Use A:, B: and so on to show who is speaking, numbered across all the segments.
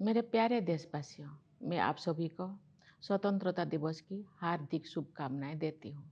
A: मेरे प्यारे देशवासियों, मैं आप सभी को स्वतंत्रता दिवस की हार्दिक शुभकामनाएं देती हूँ।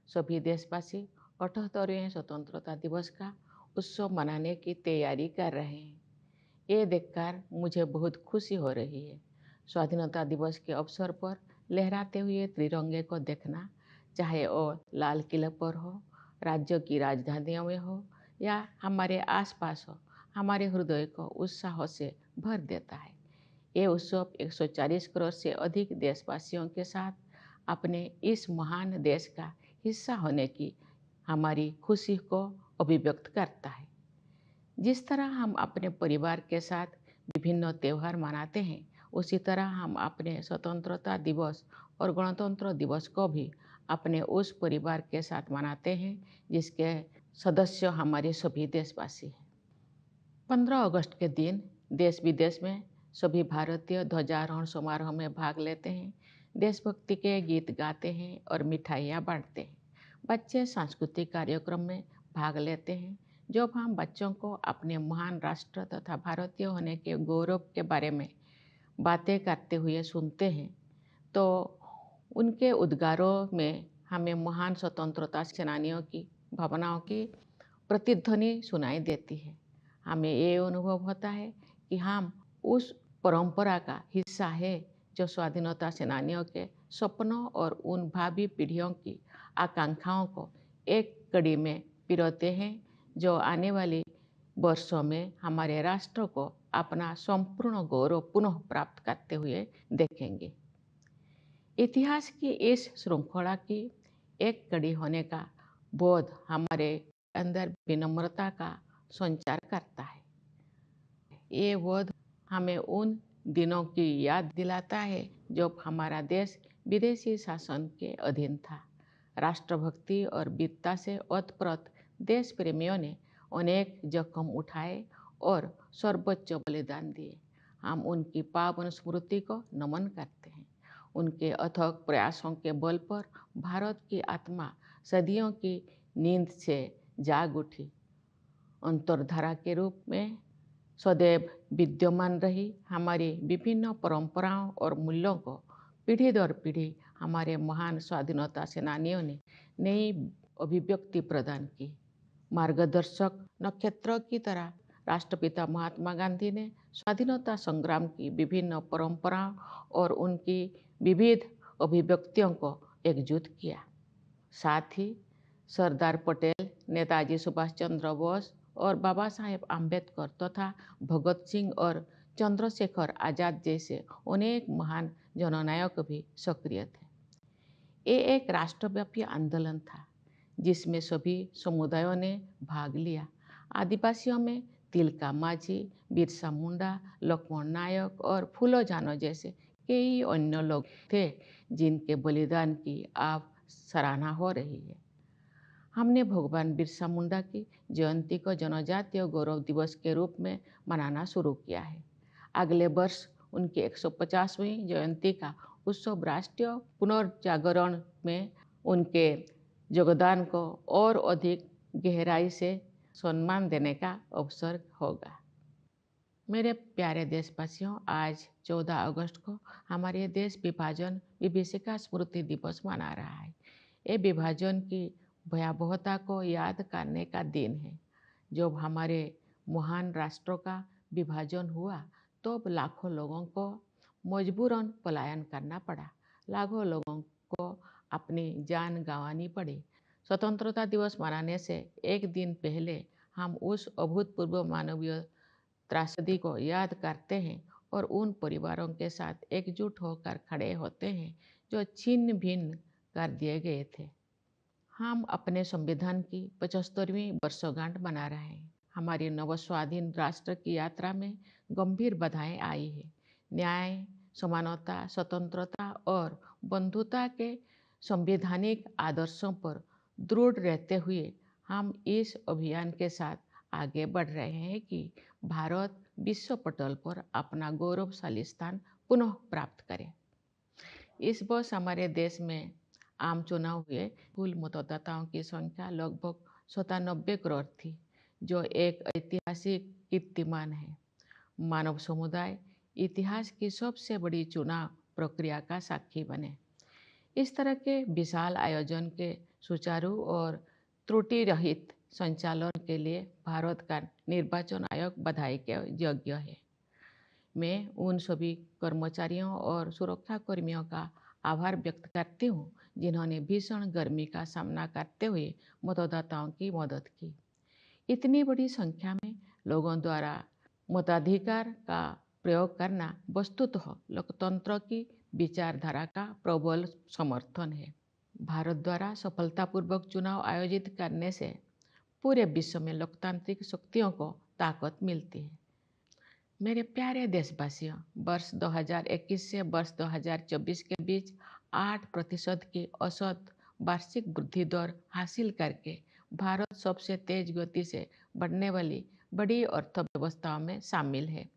A: सभी देशवासी 78वें स्वतंत्रता दिवस का उत्सव मनाने की तैयारी कर रहे हैं। ये देखकर मुझे बहुत खुशी हो रही है। स्वाधीनता दिवस के अवसर पर लहराते हुए तिरंगे को देखना, चाहे वो लाल किले पर हो, राज्यों की राजधानियों में हो या हमारे आसपास हो, हमारे हृदय को उत्साह से भर देता है। ये उत्सव 140 करोड़ से अधिक देशवासियों के साथ अपने इस महान देश का हिस्सा होने की हमारी खुशी को अभिव्यक्त करता है। जिस तरह हम अपने परिवार के साथ विभिन्न त्यौहार मनाते हैं, उसी तरह हम अपने स्वतंत्रता दिवस और गणतंत्र दिवस को भी अपने उस परिवार के साथ मनाते हैं जिसके सदस्य हमारे सभी देशवासी हैं। 15 अगस्त के दिन देश विदेश में सभी भारतीय ध्वजारोहण समारोह में भाग लेते हैं, देशभक्ति के गीत गाते हैं और मिठाइयाँ बांटते हैं। बच्चे सांस्कृतिक कार्यक्रम में भाग लेते हैं। जब हम बच्चों को अपने महान राष्ट्र तथा भारतीय होने के गौरव के बारे में बातें करते हुए सुनते हैं, तो उनके उद्गारों में हमें महान स्वतंत्रता सेनानियों की भावनाओं की प्रतिध्वनि सुनाई देती है। हमें ये अनुभव होता है कि हम उस परंपरा का हिस्सा है जो स्वाधीनता सेनानियों के सपनों और उन भावी पीढ़ियों की आकांक्षाओं को एक कड़ी में पिरोते हैं, जो आने वाली वर्षों में हमारे राष्ट्र को अपना संपूर्ण गौरव पुनः प्राप्त करते हुए देखेंगे। इतिहास की इस श्रृंखला की एक कड़ी होने का बोध हमारे अंदर विनम्रता का संचार करता है। ये बोध हमें उन दिनों की याद दिलाता है जब हमारा देश विदेशी शासन के अधीन था। राष्ट्रभक्ति और वीरता से ओतप्रोत देश प्रेमियों ने अनेक जोखिम उठाए और सर्वोच्च बलिदान दिए। हम उनकी पावन स्मृति को नमन करते हैं। उनके अथक प्रयासों के बल पर भारत की आत्मा सदियों की नींद से जाग उठी। अंतर्धारा के रूप में सदैव विद्यमान रही हमारी विभिन्न परंपराओं और मूल्यों को पीढ़ी दर पीढ़ी हमारे महान स्वाधीनता सेनानियों ने नई अभिव्यक्ति प्रदान की। मार्गदर्शक नक्षत्र की तरह राष्ट्रपिता महात्मा गांधी ने स्वाधीनता संग्राम की विभिन्न परंपराओं और उनकी विविध अभिव्यक्तियों को एकजुट किया। साथ ही सरदार पटेल, नेताजी सुभाष चंद्र बोस और बाबा साहेब आम्बेडकर तथा भगत सिंह और चंद्रशेखर आजाद जैसे अनेक महान जननायक भी सक्रिय थे। ये एक राष्ट्रव्यापी आंदोलन था जिसमें सभी समुदायों ने भाग लिया। आदिवासियों में तिलका मांझी, बिरसा मुंडा, लक्ष्मण नायक और फूलो जानो जैसे कई अन्य लोग थे जिनके बलिदान की अब सराहना हो रही है। हमने भगवान बिरसा मुंडा की जयंती को जनजातीय गौरव दिवस के रूप में मनाना शुरू किया है। अगले वर्ष उनकी 150वीं जयंती का उत्सव राष्ट्रीय पुनर्जागरण में उनके योगदान को और अधिक गहराई से सम्मान देने का अवसर होगा। मेरे प्यारे देशवासियों, आज 14 अगस्त को हमारे देश विभाजन विभीषिका स्मृति दिवस मना रहा है। ये विभाजन की भयावहता को याद करने का दिन है। जब हमारे महान राष्ट्रों का विभाजन हुआ तो लाखों लोगों को मजबूरन पलायन करना पड़ा। लाखों लोगों को अपनी जान गंवानी पड़ी। स्वतंत्रता दिवस मनाने से एक दिन पहले हम उस अभूतपूर्व मानवीय त्रासदी को याद करते हैं और उन परिवारों के साथ एकजुट होकर खड़े होते हैं जो छिन्न भिन्न कर दिए गए थे। हम अपने संविधान की 75वीं वर्षगांठ मना रहे हैं। हमारी नवस्वाधीन राष्ट्र की यात्रा में गंभीर बाधाएं आई है। न्याय, समानता, स्वतंत्रता और बंधुता के संवैधानिक आदर्शों पर दृढ़ रहते हुए हम इस अभियान के साथ आगे बढ़ रहे हैं कि भारत विश्व पटल पर अपना गौरवशाली स्थान पुनः प्राप्त करे। इस वर्ष हमारे देश में आम चुनाव हुए। कुल मतदाताओं की संख्या लगभग 97 करोड़ थी, जो एक ऐतिहासिक कीर्तिमान है। मानव समुदाय इतिहास की सबसे बड़ी चुनाव प्रक्रिया का साक्षी बने। इस तरह के विशाल आयोजन के सुचारू और त्रुटि रहित संचालन के लिए भारत का निर्वाचन आयोग बधाई के योग्य है। मैं उन सभी कर्मचारियों और सुरक्षा कर्मियों का आभार व्यक्त करती हूँ जिन्होंने भीषण गर्मी का सामना करते हुए मतदाताओं की मदद की। इतनी बड़ी संख्या में लोगों द्वारा मताधिकार का प्रयोग करना वस्तुतः लोकतंत्र की विचारधारा का प्रबल समर्थन है। भारत द्वारा सफलतापूर्वक चुनाव आयोजित करने से पूरे विश्व में लोकतांत्रिक शक्तियों को ताकत मिलती है। मेरे प्यारे देशवासियों, वर्ष 2021 से वर्ष 2024 के बीच 8% की औसत वार्षिक वृद्धि दर हासिल करके भारत सबसे तेज गति से बढ़ने वाली बड़ी अर्थव्यवस्थाओं में शामिल है।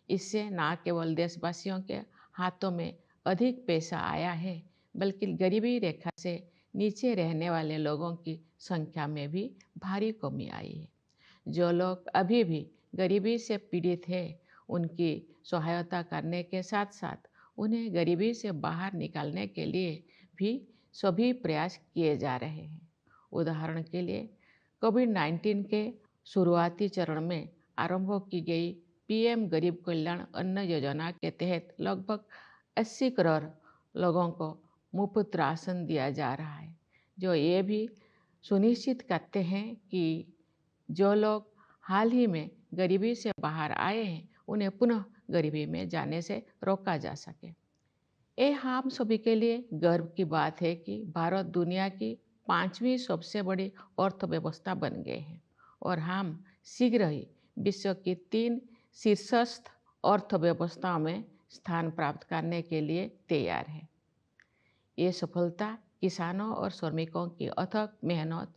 A: इससे न केवल देशवासियों के हाथों में अधिक पैसा आया है, बल्कि गरीबी रेखा से नीचे रहने वाले लोगों की संख्या में भी भारी कमी आई है। जो लोग अभी भी गरीबी से पीड़ित हैं, उनकी सहायता करने के साथ साथ उन्हें गरीबी से बाहर निकालने के लिए भी सभी प्रयास किए जा रहे हैं। उदाहरण के लिए कोविड-19 के शुरुआती चरण में आरंभ की गई पीएम गरीब कल्याण अन्न योजना के तहत लगभग 80 करोड़ लोगों को मुफ्त राशन दिया जा रहा है, जो ये भी सुनिश्चित करते हैं कि जो लोग हाल ही में गरीबी से बाहर आए हैं, उन्हें पुनः गरीबी में जाने से रोका जा सके। ये हम सभी के लिए गर्व की बात है कि भारत दुनिया की 5वीं सबसे बड़ी अर्थव्यवस्था बन गए हैं और हम शीघ्र ही विश्व की 3 शीर्षस्थ अर्थव्यवस्थाओं में स्थान प्राप्त करने के लिए तैयार है। ये सफलता किसानों और श्रमिकों की अथक मेहनत,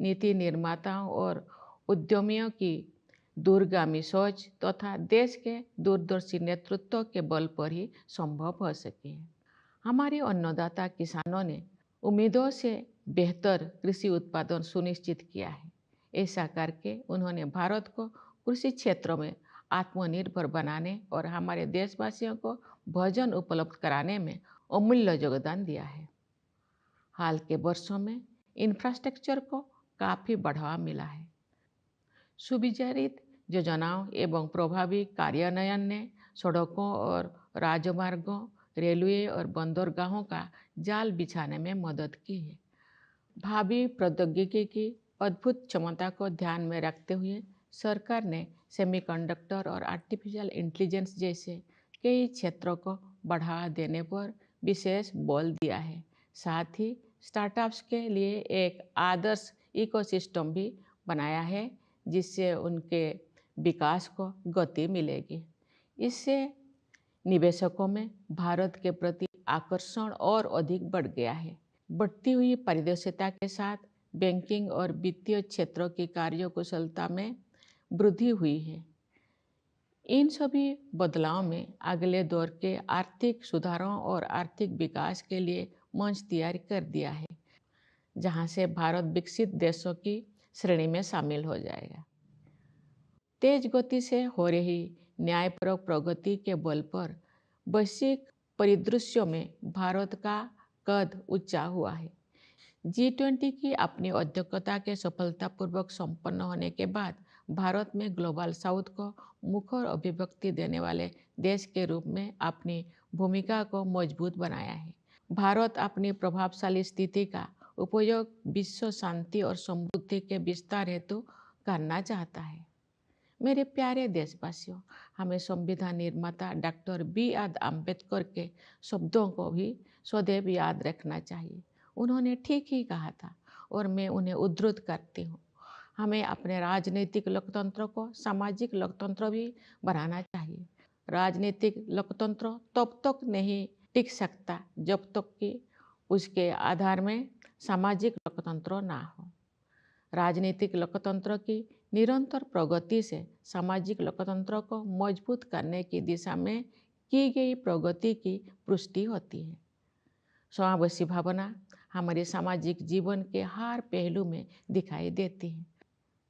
A: नीति निर्माताओं और उद्यमियों की दूरगामी सोच तथा देश के दूरदर्शी नेतृत्व के बल पर ही संभव हो सके है। हमारे अन्नदाता किसानों ने उम्मीदों से बेहतर कृषि उत्पादन सुनिश्चित किया है। ऐसा करके उन्होंने भारत को कृषि क्षेत्रों में आत्मनिर्भर बनाने और हमारे देशवासियों को भोजन उपलब्ध कराने में अमूल्य योगदान दिया है। हाल के वर्षों में इंफ्रास्ट्रक्चर को काफ़ी बढ़ावा मिला है। सुविचारित योजनाओं एवं प्रभावी कार्यान्वयन ने सड़कों और राजमार्गों, रेलवे और बंदरगाहों का जाल बिछाने में मदद की है। भावी प्रौद्योगिकी की अद्भुत क्षमता को ध्यान में रखते हुए सरकार ने सेमीकंडक्टर और आर्टिफिशियल इंटेलिजेंस जैसे कई क्षेत्रों को बढ़ावा देने पर विशेष बल दिया है। साथ ही स्टार्टअप्स के लिए एक आदर्श इकोसिस्टम भी बनाया है, जिससे उनके विकास को गति मिलेगी। इससे निवेशकों में भारत के प्रति आकर्षण और अधिक बढ़ गया है। बढ़ती हुई पारदर्शिता के साथ बैंकिंग और वित्तीय क्षेत्रों की कार्यकुशलता में वृद्धि हुई है। इन सभी बदलावों में अगले दौर के आर्थिक सुधारों और आर्थिक विकास के लिए मंच तैयार कर दिया है, जहां से भारत विकसित देशों की श्रेणी में शामिल हो जाएगा। तेज गति से हो रही न्यायपरक प्रगति के बल पर वैश्विक परिदृश्यों में भारत का कद ऊंचा हुआ है। G20 की अपनी अध्यक्षता के सफलतापूर्वक संपन्न होने के बाद भारत में ग्लोबल साउथ को मुखर अभिव्यक्ति देने वाले देश के रूप में अपनी भूमिका को मजबूत बनाया है। भारत अपनी प्रभावशाली स्थिति का उपयोग विश्व शांति और समृद्धि के विस्तार हेतु करना चाहता है। मेरे प्यारे देशवासियों, हमें संविधान निर्माता डॉक्टर B.R. अम्बेडकर के शब्दों को भी सदैव याद रखना चाहिए। उन्होंने ठीक ही कहा था और मैं उन्हें उद्धृत करती हूँ। हमें अपने राजनीतिक लोकतंत्र को सामाजिक लोकतंत्र भी बनाना चाहिए। राजनीतिक लोकतंत्र तब तक नहीं टिक सकता जब तक कि उसके आधार में सामाजिक लोकतंत्र ना हो। राजनीतिक लोकतंत्र की निरंतर प्रगति से सामाजिक लोकतंत्र को मजबूत करने की दिशा में की गई प्रगति की पुष्टि होती है। समावेशी भावना हमारे सामाजिक जीवन के हर पहलू में दिखाई देती है।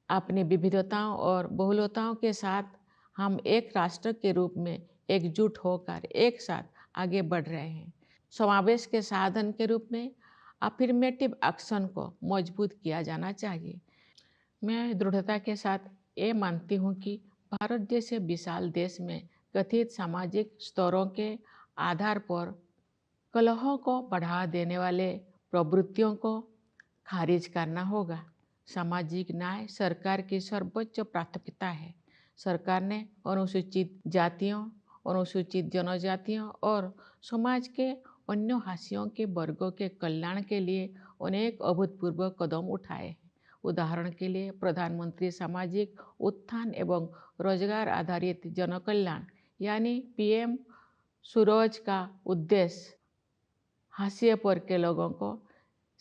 A: अपनी विविधताओं और बहुलताओं के साथ हम एक राष्ट्र के रूप में एकजुट होकर एक साथ आगे बढ़ रहे हैं। समावेश के साधन के रूप में अफर्मेटिव एक्शन को मजबूत किया जाना चाहिए। मैं दृढ़ता के साथ ये मानती हूँ कि भारत जैसे विशाल देश में कथित सामाजिक स्तरों के आधार पर कलहों को बढ़ावा देने वाले प्रवृत्तियों को खारिज करना होगा। सामाजिक न्याय सरकार की सर्वोच्च प्राथमिकता है। सरकार ने अनुसूचित जातियों, अनुसूचित जनजातियों और समाज के अन्य हाशियों के वर्गों के कल्याण के लिए अनेक अभूतपूर्व कदम उठाए हैं। उदाहरण के लिए प्रधानमंत्री सामाजिक उत्थान एवं रोजगार आधारित जनकल्याण यानी पीएम सूरज का उद्देश्य हाशिए पर के लोगों को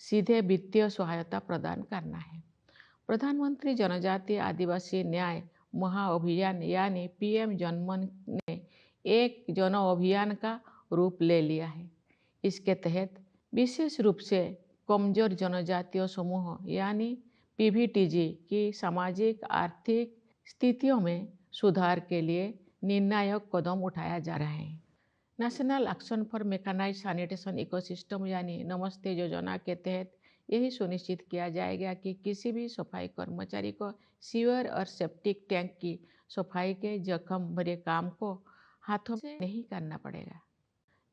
A: सीधे वित्तीय सहायता प्रदान करना है। प्रधानमंत्री जनजातीय आदिवासी न्याय महाअभियान यानी पीएम जनमन ने एक जन अभियान का रूप ले लिया है। इसके तहत विशेष रूप से कमजोर जनजातीय समूह यानी पीवीटीजी की सामाजिक आर्थिक स्थितियों में सुधार के लिए निर्णायक कदम उठाया जा रहा है। National action for mechanised sanitation ecosystem यानी नमस्ते योजना के तहत यही सुनिश्चित किया जाएगा कि किसी भी सफाई कर्मचारी को सीवर और सेप्टिक टैंक की सफाई के जख्म भरे काम को हाथों से नहीं करना पड़ेगा।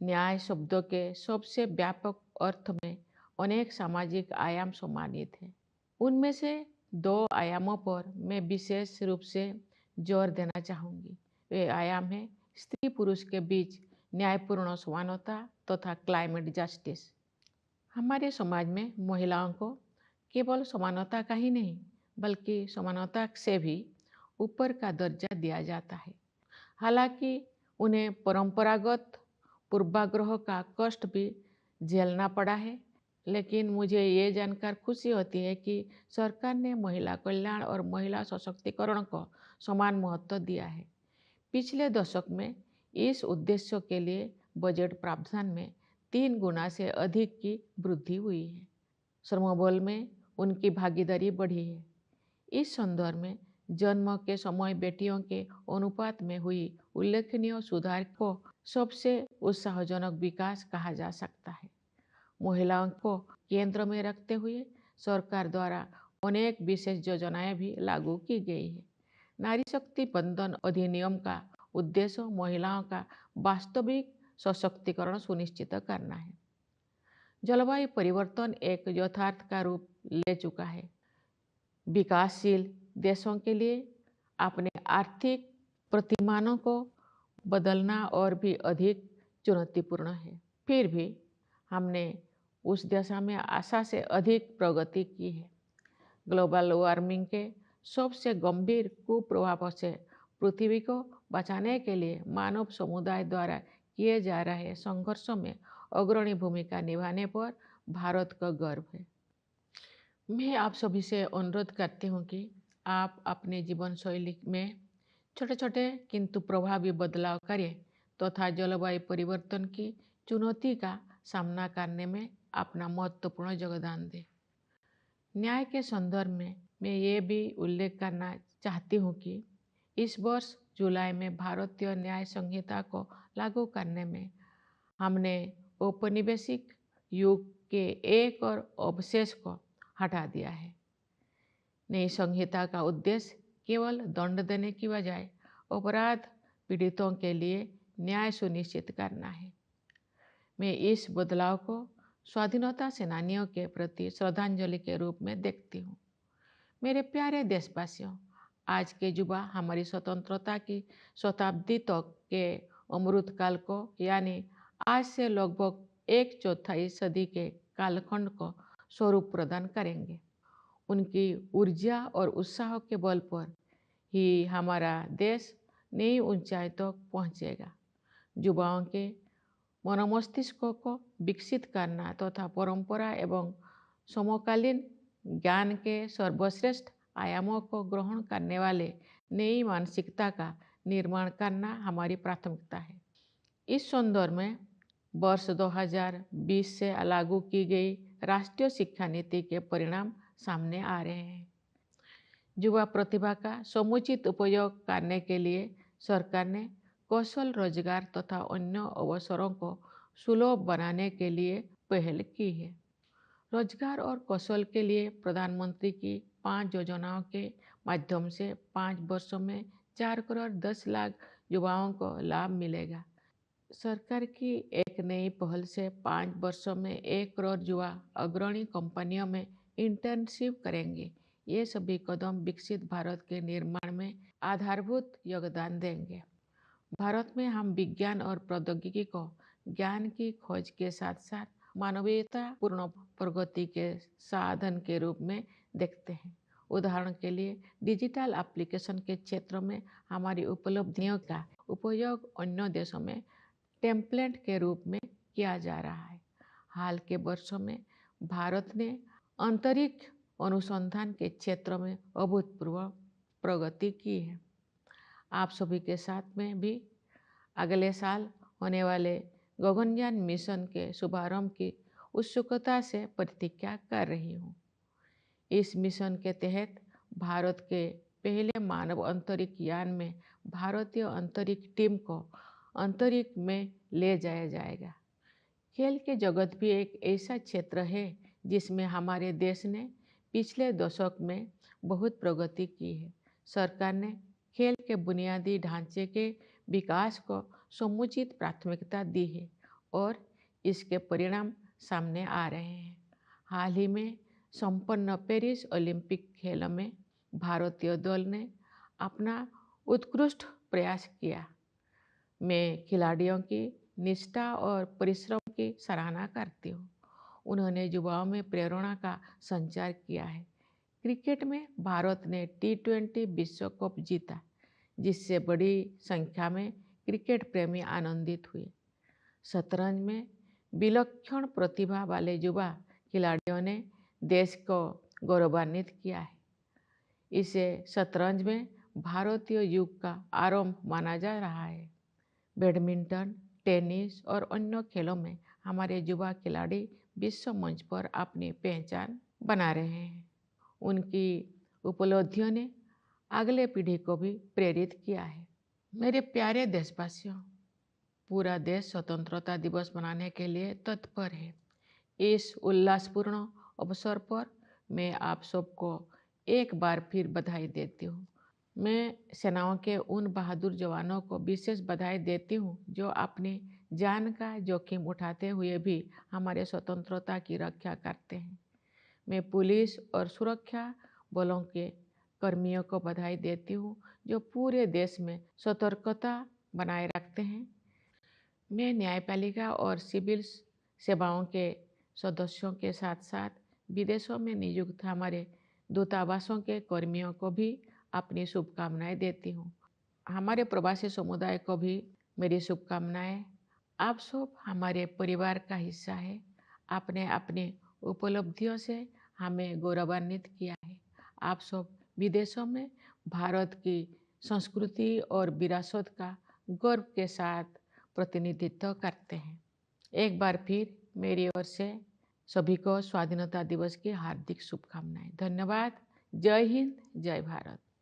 A: न्याय शब्दों के सबसे व्यापक अर्थ में अनेक सामाजिक आयाम सम्मानित हैं। उनमें से 2 आयामों पर मैं विशेष रूप से जोर देना चाहूँगी। वे आयाम हैं स्त्री पुरुष के बीच न्यायपूर्ण समानता तथा क्लाइमेट जस्टिस। हमारे समाज में महिलाओं को केवल समानता का ही नहीं बल्कि समानता से भी ऊपर का दर्जा दिया जाता है। हालांकि उन्हें परंपरागत पूर्वाग्रह का कष्ट भी झेलना पड़ा है, लेकिन मुझे ये जानकर खुशी होती है कि सरकार ने महिला कल्याण और महिला सशक्तिकरण को समान महत्व दिया है। पिछले दशक में इस उद्देश्य के लिए बजट प्रावधान में 3 गुना से अधिक की वृद्धि हुई है। श्रमबल में उनकी भागीदारी बढ़ी है। इस संदर्भ में जन्म के समय बेटियों के अनुपात में हुई उल्लेखनीय सुधार को सबसे उत्साहजनक विकास कहा जा सकता है। महिलाओं को केंद्र में रखते हुए सरकार द्वारा अनेक विशेष योजनाएं भी लागू की गई है। नारी शक्ति बंधन अधिनियम का उद्देश्य महिलाओं का वास्तविक सशक्तिकरण सुनिश्चित करना है। जलवायु परिवर्तन एक यथार्थ का रूप ले चुका है। विकासशील देशों के लिए अपने आर्थिक प्रतिमानों को बदलना और भी अधिक चुनौतीपूर्ण है। फिर भी हमने उस दिशा में आशा से अधिक प्रगति की है। ग्लोबल वार्मिंग के सबसे गंभीर कुप्रभावों से पृथ्वी को बचाने के लिए मानव समुदाय द्वारा किए जा रहे संघर्षों में अग्रणी भूमिका निभाने पर भारत का गर्व है। मैं आप सभी से अनुरोध करती हूँ कि आप अपने जीवन शैली में छोटे छोटे किंतु प्रभावी बदलाव करें तथा जलवायु परिवर्तन की चुनौती का सामना करने में अपना महत्वपूर्ण योगदान दें। न्याय के संदर्भ में मैं ये भी उल्लेख करना चाहती हूँ कि इस वर्ष जुलाई में भारतीय न्याय संहिता को लागू करने में हमने औपनिवेशिक युग के एक और अवशेष को हटा दिया है। नई संहिता का उद्देश्य केवल दंड देने की बजाय अपराध पीड़ितों के लिए न्याय सुनिश्चित करना है। मैं इस बदलाव को स्वाधीनता सेनानियों के प्रति श्रद्धांजलि के रूप में देखती हूँ। मेरे प्यारे देशवासियों, आज के युवा हमारी स्वतंत्रता की शताब्दी तक के अमृतकाल को यानी आज से लगभग 1/4 सदी के कालखंड को स्वरूप प्रदान करेंगे। उनकी ऊर्जा और उत्साह के बल पर ही हमारा देश नई ऊंचाई तक पहुंचेगा। युवाओं के मनोमस्तिष्क को विकसित करना तथा परंपरा एवं समकालीन ज्ञान के सर्वश्रेष्ठ आयामों को ग्रहण करने वाले नई मानसिकता का निर्माण करना हमारी प्राथमिकता है। इस संदर्भ में वर्ष 2020 से लागू की गई राष्ट्रीय शिक्षा नीति के परिणाम सामने आ रहे हैं। युवा प्रतिभा का समुचित उपयोग करने के लिए सरकार ने कौशल रोजगार तथा अन्य अवसरों को सुलभ बनाने के लिए पहल की है। रोजगार और कौशल के लिए प्रधानमंत्री की 5 योजनाओं के माध्यम से 5 वर्षों में 4 करोड़ 10 लाख युवाओं को लाभ मिलेगा। सरकार की एक नई पहल से 5 वर्षों में 1 करोड़ युवा अग्रणी कंपनियों में इंटर्नशिप करेंगे। ये सभी कदम विकसित भारत के निर्माण में आधारभूत योगदान देंगे। भारत में हम विज्ञान और प्रौद्योगिकी को ज्ञान की खोज के साथ साथ मानवीयतापूर्ण प्रगति के साधन के रूप में देखते हैं। उदाहरण के लिए डिजिटल एप्लीकेशन के क्षेत्र में हमारी उपलब्धियों का उपयोग अन्य देशों में टेम्पलेट के रूप में किया जा रहा है। हाल के वर्षों में भारत ने अंतरिक्ष अनुसंधान के क्षेत्र में अभूतपूर्व प्रगति की है। आप सभी के साथ में भी अगले साल होने वाले गगनयान मिशन के शुभारंभ की उत्सुकता से प्रतीक्षा कर रही हूँ। इस मिशन के तहत भारत के पहले मानव अंतरिक्ष यान में भारतीय अंतरिक्ष टीम को अंतरिक्ष में ले जाया जाएगा। खेल के जगत भी एक ऐसा क्षेत्र है जिसमें हमारे देश ने पिछले दशक में बहुत प्रगति की है। सरकार ने खेल के बुनियादी ढांचे के विकास को समुचित प्राथमिकता दी है और इसके परिणाम सामने आ रहे हैं। हाल ही में संपन्न पेरिस ओलंपिक खेलों में भारतीय दल ने अपना उत्कृष्ट प्रयास किया। मैं खिलाड़ियों की निष्ठा और परिश्रम की सराहना करती हूँ। उन्होंने युवाओं में प्रेरणा का संचार किया है। क्रिकेट में भारत ने T20 विश्व कप जीता, जिससे बड़ी संख्या में क्रिकेट प्रेमी आनंदित हुए। शतरंज में विलक्षण प्रतिभा वाले युवा खिलाड़ियों ने देश को गौरवान्वित किया है। इसे शतरंज में भारतीय युग का आरंभ माना जा रहा है। बैडमिंटन, टेनिस और अन्य खेलों में हमारे युवा खिलाड़ी विश्व मंच पर अपनी पहचान बना रहे हैं। उनकी उपलब्धियों ने अगले पीढ़ी को भी प्रेरित किया है। मेरे प्यारे देशवासियों, पूरा देश स्वतंत्रता दिवस मनाने के लिए तत्पर है। इस उल्लासपूर्ण अवसर पर मैं आप सबको एक बार फिर बधाई देती हूँ। मैं सेनाओं के उन बहादुर जवानों को विशेष बधाई देती हूँ जो अपनी जान का जोखिम उठाते हुए भी हमारे स्वतंत्रता की रक्षा करते हैं। मैं पुलिस और सुरक्षा बलों के कर्मियों को बधाई देती हूँ जो पूरे देश में सतर्कता बनाए रखते हैं। मैं न्यायपालिका और सिविल सेवाओं के सदस्यों के साथ साथ विदेशों में नियुक्त हमारे दूतावासों के कर्मियों को भी अपनी शुभकामनाएं देती हूँ। हमारे प्रवासी समुदाय को भी मेरी शुभकामनाएं। आप सब हमारे परिवार का हिस्सा है। आपने अपनी उपलब्धियों से हमें गौरवान्वित किया है। आप सब विदेशों में भारत की संस्कृति और विरासत का गर्व के साथ प्रतिनिधित्व करते हैं। एक बार फिर मेरी ओर से सभी को स्वाधीनता दिवस की हार्दिक शुभकामनाएं। धन्यवाद। जय हिंद, जय भारत।